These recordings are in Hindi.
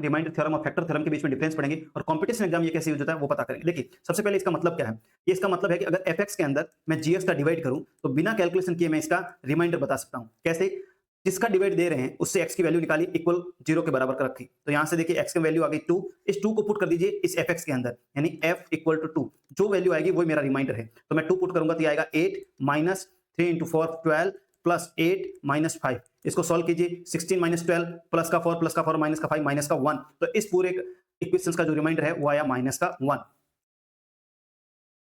रिमाइंडर थ्योरम और फैक्टर थ्योरम के बीच में डिफरेंस पढ़ेंगे और कंपटीशन एग्जाम ये कैसे यूज होता है वो पता करेंगे। देखिए सबसे पहले इसका मतलब क्या है, ये इसका मतलब है कि अगर fx के अंदर मैं gx का डिवाइड करूं तो बिना कैलकुलेशन किए मैं इसका रिमाइंडर बता सकता हूं। कैसे? जिसका डिवाइड दे रहे हैं उससे x की वैल्यू निकाली इक्वल 0 के बराबर कर रखी, तो यहां से देखिए x की वैल्यू आ गई 2, इस 2 को पुट कर दीजिए इस fx के अंदर, यानी f इक्वल टू 2, जो वैल्यू आएगी वो मेरा रिमाइंडर है। तो मैं 2 पुट करूंगा तो ये आएगा 8 माइनस 3 इंटू 4 12 प्लस 8 माइनस 5, इसको सॉल्व कीजिए 16 माइनस 12 प्लस का 4 माइनस का 5 माइनस का 1, तो इस पूरे इक्वेशन का जो रिमाइंडर है वो आया माइनस का 1।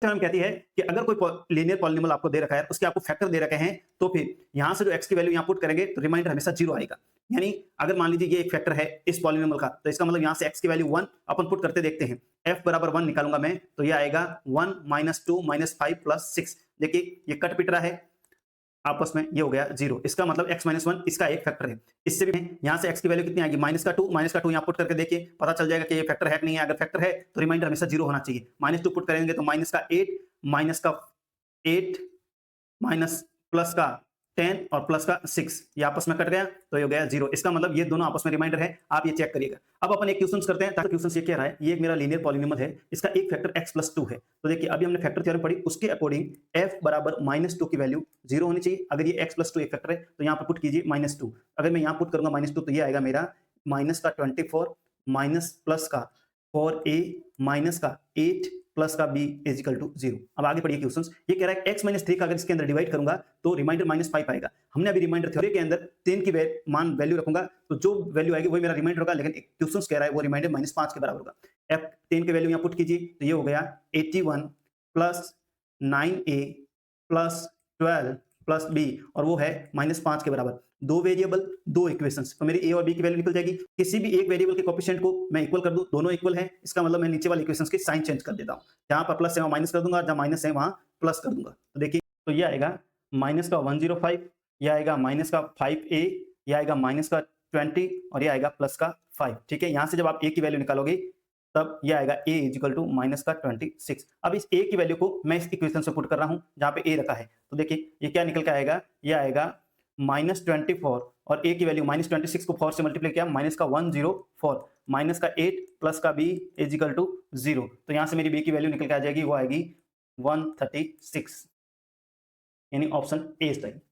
थ्योरम कहती है कि अगर कोई लीनियर पॉलिनोमियल आपको दे रखा है, उसके आपको फैक्टर दे रखे हैं, तो फिर यहां से जो x की वैल्यू यहां पुट करेंगे तो रिमाइंडर हमेशा 0 आएगा। यानी अगर मान लीजिए ये एक फैक्टर है इस पॉलिनोमियल का, तो इसका मतलब यहां से x की वैल्यू 1 अपन पुट करते देखते हैं, f बराबर 1 निकालूंगा मैं तो ये आएगा 1 माइनस 2 माइनस 5 प्लस 6। देखिए ये कट पिट रहा है आपस में, ये हो गया 0, इसका मतलब x माइनस 1 इसका एक फैक्टर है। इससे भी यहां से x की वैल्यू कितनी आएगी माइनस का 2 यहां पुट करके देखिए पता चल जाएगा कि ये फैक्टर है कि नहीं है। अगर फैक्टर है तो रिमाइंडर हमेशा 0 होना चाहिए। माइनस 2 पुट करेंगे तो माइनस का 8 माइनस प्लस का 10 और प्लस का 6, ये आपस में कट गया तो ये हो गया 0। इसका मतलब ये दोनों आपस में रिमाइंडर है, आप ये चेक करिएगा। अब अपन एक क्वेश्चन करते हैं, ताकि क्वेश्चन ये कह रहा है ये एक मेरा लीनियर पॉलिनोमियल है, इसका एक फैक्टर x प्लस 2 है। तो देखिए अभी हमने फैक्टर थ्योरम पढ़ी, उसके अकॉर्डिंग f बराबर माइनस 2 की वैल्यू 0 होनी चाहिए। अगर ये x प्लस 2 एक फैक्टर है तो यहाँ पर पुट कीजिए माइनस 2, अगर मैं यहाँ पुट करूंगा माइनस 2 तो ये आएगा मेरा माइनस का 24 माइनस प्लस का 4a माइनस का 8 प्लस का b इज इक्वल टू 0। अब आगे पढ़िए क्वेश्चन, ये कह रहा है x माइनस 3 का अगर इसके अंदर डिवाइड करूंगा तो रिमाइंडर माइनस 5 आएगा। हमने अभी रिमाइंडर थ्योरी के अंदर 3 की मान वैल्यू रखूंगा तो जो वैल्यू आएगी वही मेरा रिमाइंडर होगा, लेकिन क्वेश्चन कह रहा है वो रिमाइंडर माइनस 5 के बराबर होगा। f 3 की वैल्यू यहाँ पुट कीजिए तो ये हो गया 81 plus 9a plus 12 plus b, और वो है माइनस 5 के बराबर। दो वेरिएबल दो इक्वेशंस, तो मेरी a और b की वैल्यू निकल जाएगी। किसी भी एक वेरिएबल के कोएफिशिएंट को मैं इक्वल कर दूं, दोनों इक्वल है, इसका मतलब मैं नीचे वाले इक्वेशंस के साइन चेंज कर देता हूं, जहां पर प्लस है वहां माइनस कर दूंगा, जहां माइनस है वहां प्लस कर दूंगा। तो देखिए तो ये आएगा माइनस का 105, ये आएगा माइनस का 5a, ये आएगा माइनस का 20 और ये आएगा प्लस का 5। ठीक है, यहां से जब आप a की वैल्यू निकालोगे तब ये आएगा a is equal to minus का 26। अब इस a की वैल्यू को मैं इस इक्वेशन से पुट कर रहा हूं जहां पे a रखा है, तो देखिए ये क्या निकल के आएगा, ये आएगा माइनस 24 और a की वैल्यू माइनस 26 को 4 से मल्टीप्लाई किया माइनस का 104 माइनस का 8 प्लस का b इज इक्वल टू 0। तो यहां से मेरी b की वैल्यू निकल के आ जाएगी, वो आएगी 136, यानी ऑप्शन ए इज राइट।